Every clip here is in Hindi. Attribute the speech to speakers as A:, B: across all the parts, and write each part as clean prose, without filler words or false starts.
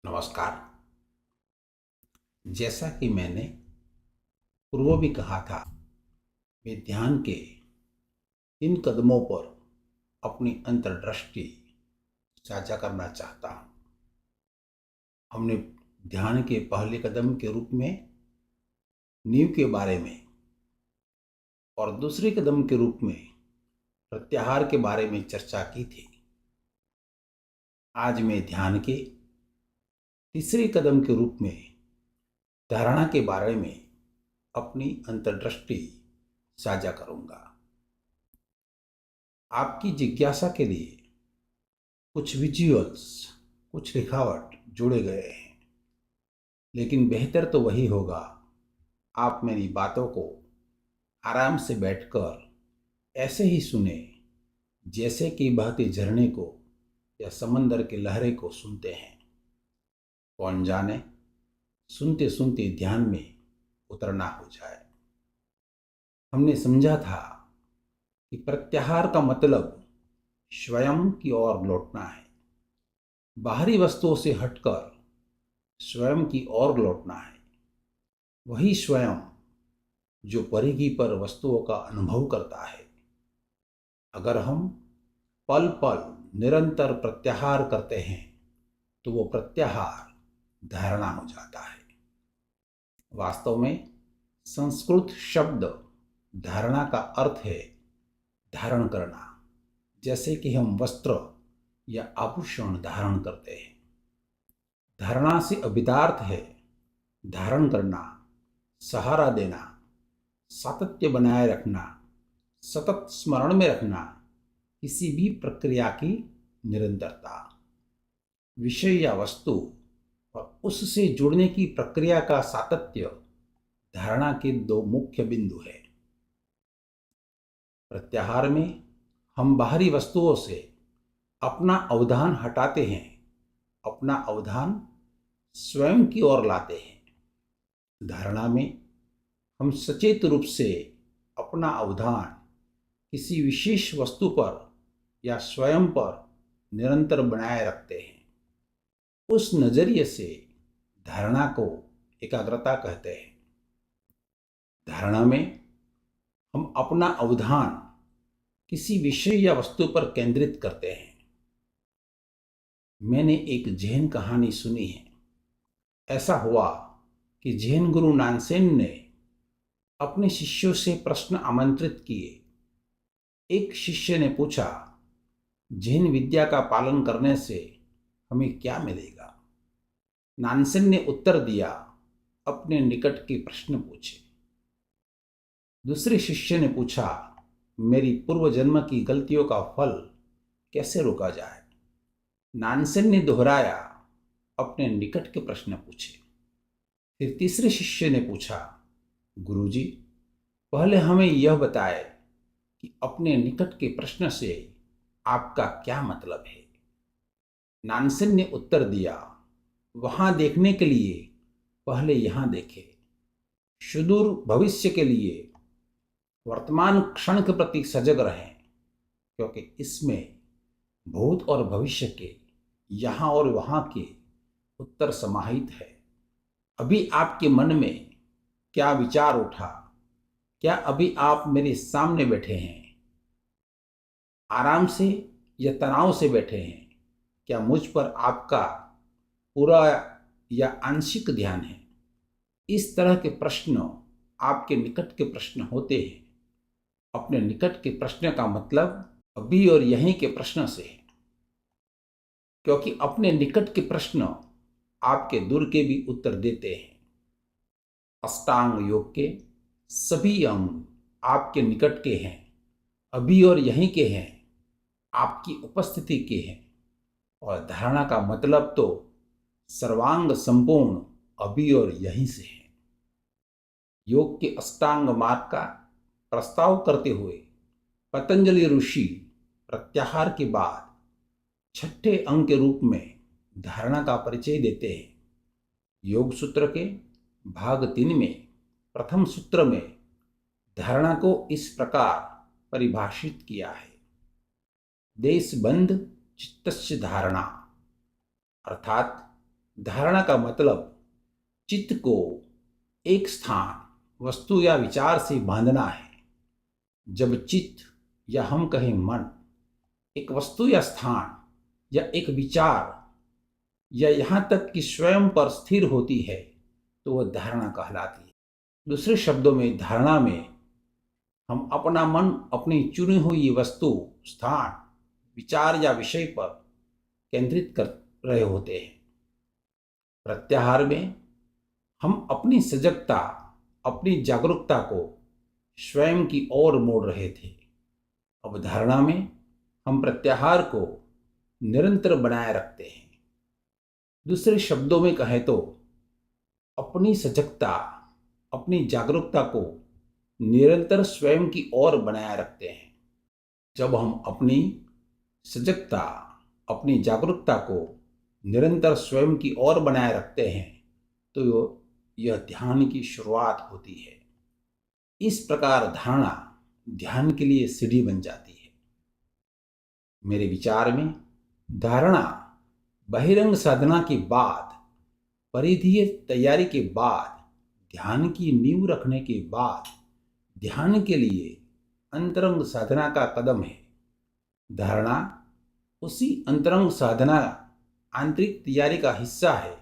A: नमस्कार। जैसा कि मैंने पूर्व भी कहा था, मैं ध्यान के इन कदमों पर अपनी अंतर्दृष्टि साझा करना चाहता हूँ। हमने ध्यान के पहले कदम के रूप में नींव के बारे में और दूसरे कदम के रूप में प्रत्याहार के बारे में चर्चा की थी। आज मैं ध्यान के तीसरे कदम के रूप में धारणा के बारे में अपनी अंतर्दृष्टि साझा करूँगा। आपकी जिज्ञासा के लिए कुछ विजुअल्स, कुछ लिखावट जुड़े गए हैं, लेकिन बेहतर तो वही होगा आप मेरी बातों को आराम से बैठकर ऐसे ही सुने जैसे कि बहते झरने को या समंदर की लहरें को सुनते हैं। कौन जाने सुनते सुनते ध्यान में उतरना हो जाए। हमने समझा था कि प्रत्याहार का मतलब स्वयं की ओर लौटना है, बाहरी वस्तुओं से हटकर स्वयं की ओर लौटना है। वही स्वयं जो परिधि पर वस्तुओं का अनुभव करता है। अगर हम पल पल निरंतर प्रत्याहार करते हैं तो वो प्रत्याहार धारणा हो जाता है। वास्तव में संस्कृत शब्द धारणा का अर्थ है धारण करना, जैसे कि हम वस्त्र या आभूषण धारण करते हैं। धारणा से अभिधार्थ है धारण करना, सहारा देना, सातत्य बनाए रखना, सतत स्मरण में रखना, किसी भी प्रक्रिया की निरंतरता। विषय या वस्तु और उससे जुड़ने की प्रक्रिया का सातत्य धारणा के दो मुख्य बिंदु है। प्रत्याहार में हम बाहरी वस्तुओं से अपना अवधान हटाते हैं, अपना अवधान स्वयं की ओर लाते हैं। धारणा में हम सचेत रूप से अपना अवधान किसी विशेष वस्तु पर या स्वयं पर निरंतर बनाए रखते हैं। उस नजरिए से धारणा को एकाग्रता कहते हैं। धारणा में हम अपना अवधान किसी विषय या वस्तु पर केंद्रित करते हैं। मैंने एक जैन कहानी सुनी है। ऐसा हुआ कि जैन गुरु नानसेन ने अपने शिष्यों से प्रश्न आमंत्रित किए। एक शिष्य ने पूछा, जैन विद्या का पालन करने से हमें क्या मिलेगा? नानसेन ने उत्तर दिया, अपने निकट के प्रश्न पूछे। दूसरे शिष्य ने पूछा, मेरी पूर्व जन्म की गलतियों का फल कैसे रोका जाए? नानसेन ने दोहराया, अपने निकट के प्रश्न पूछे। फिर तीसरे शिष्य ने पूछा, गुरुजी, पहले हमें यह बताए कि अपने निकट के प्रश्न से आपका क्या मतलब है? नानसेन ने उत्तर दिया, वहां देखने के लिए पहले यहां देखे। सुदूर भविष्य के लिए वर्तमान क्षण के प्रति सजग रहें, क्योंकि इसमें भूत और भविष्य के, यहाँ और वहाँ के उत्तर समाहित है। अभी आपके मन में क्या विचार उठा? क्या अभी आप मेरे सामने बैठे हैं? आराम से या तनाव से बैठे हैं? क्या मुझ पर आपका पूरा या आंशिक ध्यान है? इस तरह के प्रश्न आपके निकट के प्रश्न होते हैं। अपने निकट के प्रश्न का मतलब अभी और यहीं के प्रश्न से है, क्योंकि अपने निकट के प्रश्न आपके दूर के भी उत्तर देते हैं। अष्टांग योग के सभी अंग आपके निकट के हैं, अभी और यहीं के हैं, आपकी उपस्थिति के हैं। और धारणा का मतलब तो सर्वांग संपूर्ण अभी और यहीं से है। योग के अष्टांग मार्ग का प्रस्ताव करते हुए पतंजलि ऋषि प्रत्याहार के बाद छठे अंग के रूप में धारणा का परिचय देते हैं। योग सूत्र के भाग 3 में प्रथम सूत्र में धारणा को इस प्रकार परिभाषित किया है, देशबंध चित्तस्य धारणा, अर्थात धारणा का मतलब चित्त को एक स्थान, वस्तु या विचार से बांधना है। जब चित्त या हम कहें मन एक वस्तु या स्थान या एक विचार या यहाँ तक कि स्वयं पर स्थिर होती है तो वह धारणा कहलाती है। दूसरे शब्दों में, धारणा में हम अपना मन अपनी चुनी हुई वस्तु, स्थान, विचार या विषय पर केंद्रित कर रहे होते हैं। प्रत्याहार में हम अपनी सजगता, अपनी जागरूकता को स्वयं की ओर मोड़ रहे थे। अब धारणा में हम प्रत्याहार को निरंतर बनाए रखते हैं। दूसरे शब्दों में कहें तो अपनी सजगता, अपनी जागरूकता को निरंतर स्वयं की ओर बनाए रखते हैं। जब हम अपनी सजगता, अपनी जागरूकता को निरंतर स्वयं की ओर बनाए रखते हैं तो यह ध्यान की शुरुआत होती है। इस प्रकार धारणा ध्यान के लिए सीढ़ी बन जाती है। मेरे विचार में धारणा बहिरंग साधना के बाद, परिधीय तैयारी के बाद, ध्यान की नींव रखने के बाद ध्यान के लिए अंतरंग साधना का कदम है। धारणा उसी अंतरंग साधना, आंतरिक तैयारी का हिस्सा है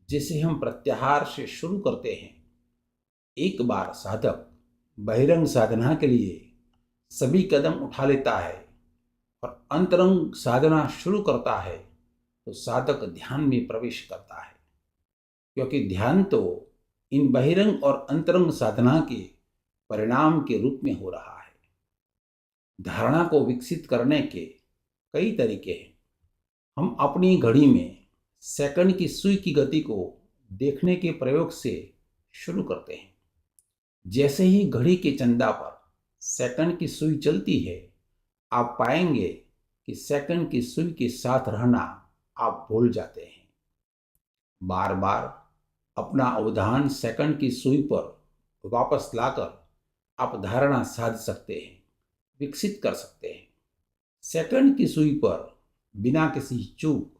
A: जिसे हम प्रत्याहार से शुरू करते हैं। एक बार साधक बहिरंग साधना के लिए सभी कदम उठा लेता है और अंतरंग साधना शुरू करता है तो साधक ध्यान में प्रवेश करता है, क्योंकि ध्यान तो इन बहिरंग और अंतरंग साधना के परिणाम के रूप में हो रहा है। धारणा को विकसित करने के कई तरीके हैं। हम अपनी घड़ी में सेकंड की सुई की गति को देखने के प्रयोग से शुरू करते हैं। जैसे ही घड़ी के चंदा पर सेकंड की सुई चलती है, आप पाएंगे कि सेकंड की सुई के साथ रहना आप भूल जाते हैं। बार बार अपना अवधान सेकंड की सुई पर वापस लाकर आप धारणा साध सकते हैं, विकसित कर सकते हैं। सेकंड की सुई पर बिना किसी चूक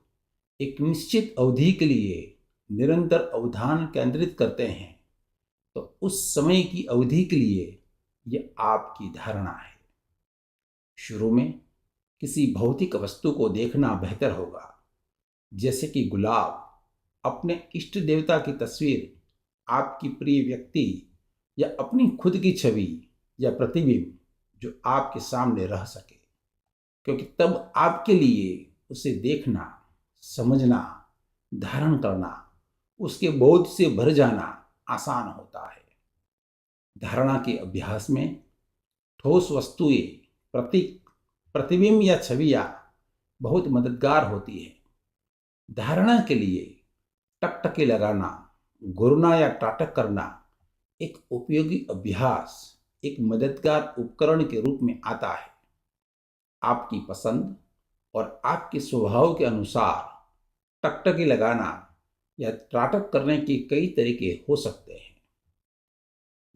A: एक निश्चित अवधि के लिए निरंतर अवधान केंद्रित करते हैं तो उस समय की अवधि के लिए यह आपकी धारणा है। शुरू में किसी भौतिक वस्तु को देखना बेहतर होगा, जैसे कि गुलाब, अपने इष्ट देवता की तस्वीर, आपकी प्रिय व्यक्ति या अपनी खुद की छवि या प्रतिबिंब जो आपके सामने रह सके, क्योंकि तब आपके लिए उसे देखना, समझना, धारण करना, उसके बोध से भर जाना आसान होता है। धारणा के अभ्यास में ठोस वस्तुएं, प्रतीक, प्रतिबिंब या छवियां बहुत मददगार होती है। धारणा के लिए टकटकी लगाना, घूरना या टाटक करना एक उपयोगी अभ्यास, एक मददगार उपकरण के रूप में आता है। आपकी पसंद और आपके स्वभाव के अनुसार टकटकी लगाना या टाटक करने के कई तरीके हो सकते हैं।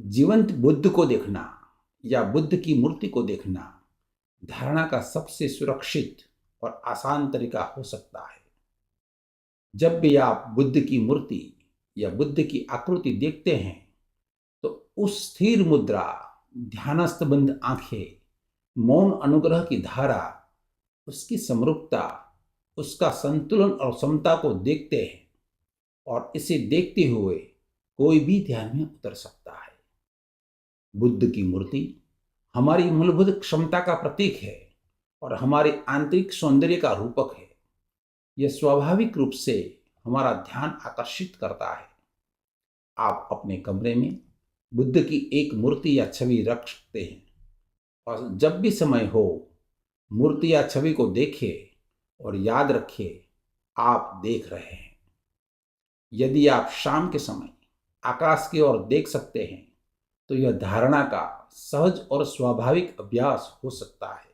A: जीवंत बुद्ध को देखना या बुद्ध की मूर्ति को देखना धारणा का सबसे सुरक्षित और आसान तरीका हो सकता है। जब भी आप बुद्ध की मूर्ति या बुद्ध की आकृति देखते हैं तो उस स्थिर मुद्रा, ध्यानस्थ बंद आंखें, मौन अनुग्रह की धारा, उसकी समरूपता, उसका संतुलन और समता को देखते हैं और इसे देखते हुए कोई भी ध्यान में उतर सकता है। बुद्ध की मूर्ति हमारी मूलभूत क्षमता का प्रतीक है और हमारे आंतरिक सौंदर्य का रूपक है। यह स्वाभाविक रूप से हमारा ध्यान आकर्षित करता है। आप अपने कमरे में बुद्ध की एक मूर्ति या छवि रख सकते हैं और जब भी समय हो मूर्ति या छवि को देखिए और याद रखिए आप देख रहे हैं। यदि आप शाम के समय आकाश की ओर देख सकते हैं तो यह धारणा का सहज और स्वाभाविक अभ्यास हो सकता है।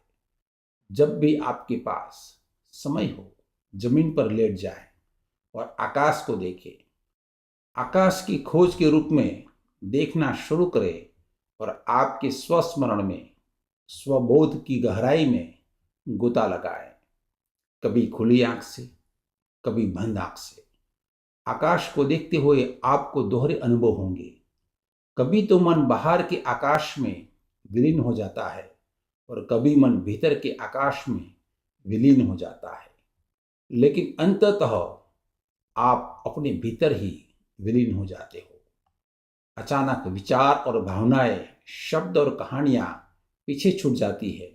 A: जब भी आपके पास समय हो, जमीन पर लेट जाएं और आकाश को देखें। आकाश की खोज के रूप में देखना शुरू करें और आपके स्वस्मरण में, स्वबोध की गहराई में गोता लगाएं। कभी खुली आंख से, कभी बंद आंख से, आकाश को देखते हुए आपको दोहरे अनुभव होंगे। कभी तो मन बाहर के आकाश में विलीन हो जाता है और कभी मन भीतर के आकाश में विलीन हो जाता है, लेकिन अंततः आप अपने भीतर ही विलीन हो जाते हो। अचानक विचार और भावनाएं, शब्द और कहानियां पीछे छूट जाती है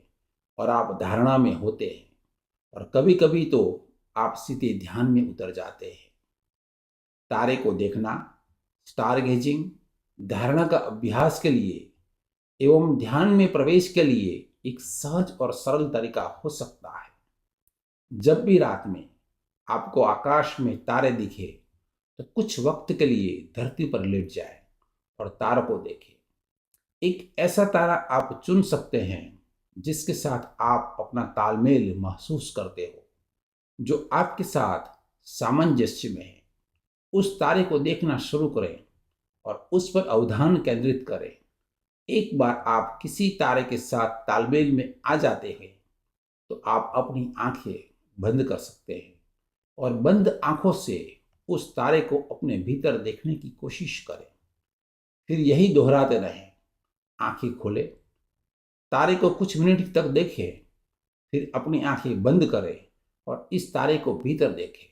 A: और आप धारणा में होते हैं, और कभी कभी तो आप सीधे ध्यान में उतर जाते हैं। तारे को देखना, स्टार गेजिंग, धारणा का अभ्यास के लिए एवं ध्यान में प्रवेश के लिए एक सहज और सरल तरीका हो सकता है। जब भी रात में आपको आकाश में तारे दिखे तो कुछ वक्त के लिए धरती पर लेट जाए और तारों को देखें। एक ऐसा तारा आप चुन सकते हैं जिसके साथ आप अपना तालमेल महसूस करते हो, जो आपके साथ सामंजस्य में है। उस तारे को देखना शुरू करें और उस पर अवधान केंद्रित करें। एक बार आप किसी तारे के साथ तालमेल में आ जाते हैं तो आप अपनी आंखें बंद कर सकते हैं और बंद आंखों से उस तारे को अपने भीतर देखने की कोशिश करें। फिर यही दोहराते रहें। आंखें खोलें, तारे को कुछ मिनट तक देखें, फिर अपनी आंखें बंद करें और इस तारे को भीतर देखें।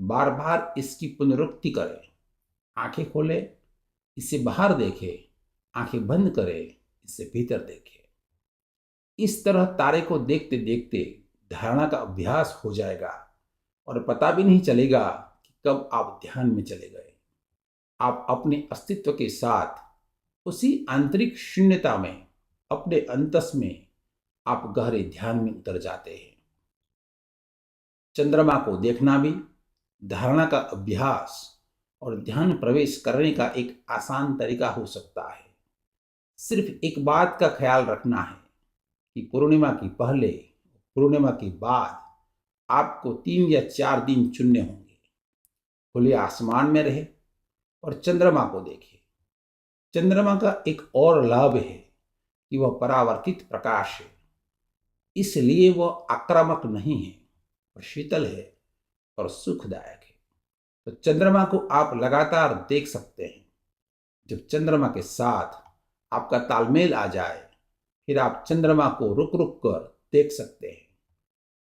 A: बार बार इसकी पुनरुक्ति करें। आंखें खोलें, इसे बाहर देखें, आंखें बंद करें, इसे भीतर देखें। इस तरह तारे को देखते देखते धारणा का अभ्यास हो जाएगा और पता भी नहीं चलेगा कि कब आप ध्यान में चले गए। आप अपने अस्तित्व के साथ उसी आंतरिक शून्यता में, अपने अंतस में आप गहरे ध्यान में उतर जाते हैं। चंद्रमा को देखना भी धारणा का अभ्यास और ध्यान प्रवेश करने का एक आसान तरीका हो सकता है। सिर्फ एक बात का ख्याल रखना है कि पूर्णिमा की पहले, पूर्णिमा के बाद आपको 3 या 4 दिन चुनने होंगे। खुले आसमान में रहे और चंद्रमा को देखें। चंद्रमा का एक और लाभ है कि वह परावर्तित प्रकाश है, इसलिए वह आक्रामक नहीं है, वह शीतल है और सुखदायक है। तो चंद्रमा को आप लगातार देख सकते हैं। जब चंद्रमा के साथ आपका तालमेल आ जाए, फिर आप चंद्रमा को रुक रुक कर देख सकते हैं।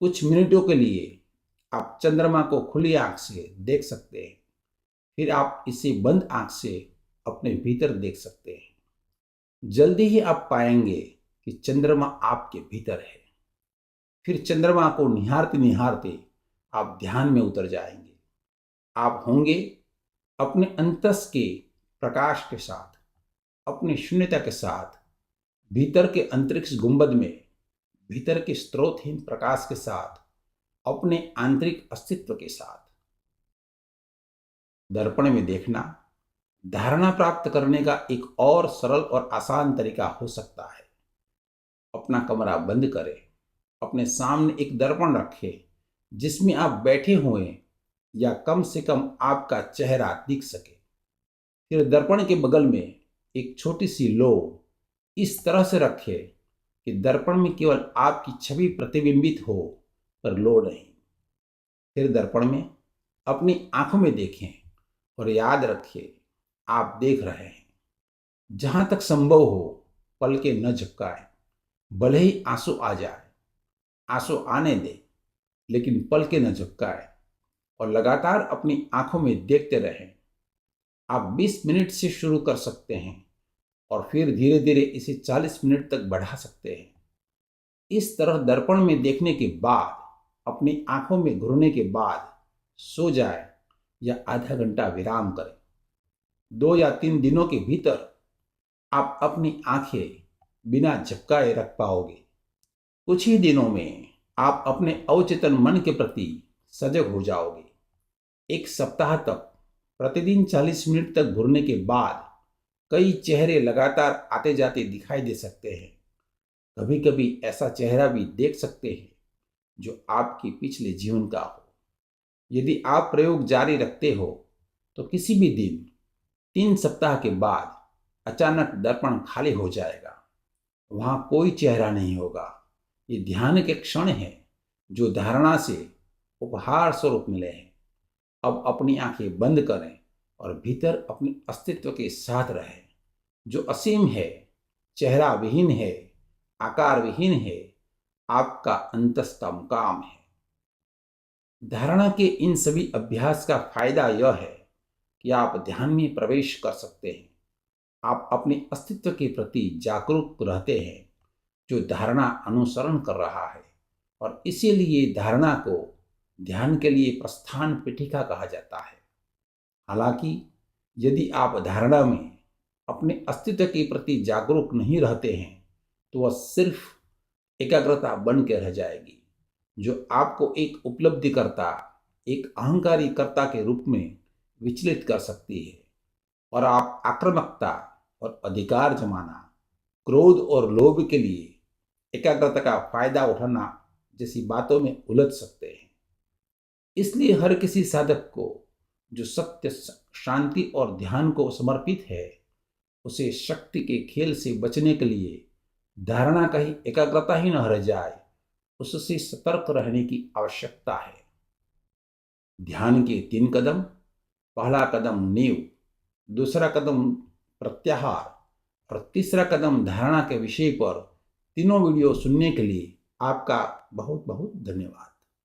A: कुछ मिनटों के लिए आप चंद्रमा को खुली आंख से देख सकते हैं, फिर आप इसे बंद आंख से अपने भीतर देख सकते हैं। जल्दी ही आप पाएंगे कि चंद्रमा आपके भीतर है। फिर चंद्रमा को निहारते निहारते आप ध्यान में उतर जाएंगे। आप होंगे अपने अंतस के प्रकाश के साथ, अपनी शून्यता के साथ, भीतर के अंतरिक्ष गुंबद में, भीतर के स्रोतहीन प्रकाश के साथ, अपने आंतरिक अस्तित्व के साथ। दर्पण में देखना धारणा प्राप्त करने का एक और सरल और आसान तरीका हो सकता है। अपना कमरा बंद करें, अपने सामने एक दर्पण रखें जिसमें आप बैठे हुए या कम से कम आपका चेहरा दिख सके। फिर दर्पण के बगल में एक छोटी सी लो इस तरह से रखें कि दर्पण में केवल आपकी छवि प्रतिबिंबित हो, पर लो नहीं। फिर दर्पण में अपनी आंखों में देखें और याद रखें आप देख रहे हैं। जहां तक संभव हो पलकें न झपकाएं। भले ही आंसू आ जाए, आंसू आने दें, लेकिन पलकें न झपकाएं और लगातार अपनी आंखों में देखते रहें। आप 20 मिनट से शुरू कर सकते हैं और फिर धीरे धीरे इसे 40 मिनट तक बढ़ा सकते हैं। इस तरह दर्पण में देखने के बाद, अपनी आंखों में घूरने के बाद सो जाए या आधा घंटा विराम करें। 2 या 3 दिनों के भीतर आप अपनी आंखें बिना झपकाए रख पाओगे। कुछ ही दिनों में आप अपने अवचेतन मन के प्रति सजग हो जाओगे। 1 सप्ताह तक प्रतिदिन 40 मिनट तक घूरने के बाद कई चेहरे लगातार आते जाते दिखाई दे सकते हैं। कभी कभी ऐसा चेहरा भी देख सकते हैं जो आपके पिछले जीवन का हो। यदि आप प्रयोग जारी रखते हो तो किसी भी दिन 3 सप्ताह के बाद अचानक दर्पण खाली हो जाएगा। वहां कोई चेहरा नहीं होगा। ये ध्यान के क्षण हैं जो धारणा से उपहार स्वरूप मिले हैं। अब अपनी आंखें बंद करें और भीतर अपने अस्तित्व के साथ रहें, जो असीम है, चेहरा विहीन है, आकार विहीन है, आपका अंतस्था मुकाम है। धारणा के इन सभी अभ्यास का फायदा यह है कि आप ध्यान में प्रवेश कर सकते हैं। आप अपने अस्तित्व के प्रति जागरूक रहते हैं, जो धारणा अनुसरण कर रहा है, और इसीलिए धारणा को ध्यान के लिए प्रस्थान पीठिका कहा जाता है। हालांकि यदि आप धारणा में अपने अस्तित्व के प्रति जागरूक नहीं रहते हैं, तो वह सिर्फ एकाग्रता बन के रह जाएगी, जो आपको एक उपलब्धिकर्ता, एक अहंकारी कर्ता के रूप में विचलित कर सकती है, और आप आक्रामकता और अधिकार जमाना, क्रोध और लोभ के लिए एकाग्रता का फायदा उठाना जैसी बातों में उलझ सकते हैं। इसलिए हर किसी साधक को जो सत्य, शांति और ध्यान को समर्पित है, उसे शक्ति के खेल से बचने के लिए धारणा का ही एकाग्रता ही न रह जाए, उससे सतर्क रहने की आवश्यकता है। ध्यान के 3 कदम। पहला कदम नींव, दूसरा कदम प्रत्याहार और तीसरा कदम धारणा के विषय पर तीनों वीडियो सुनने के लिए आपका बहुत बहुत धन्यवाद।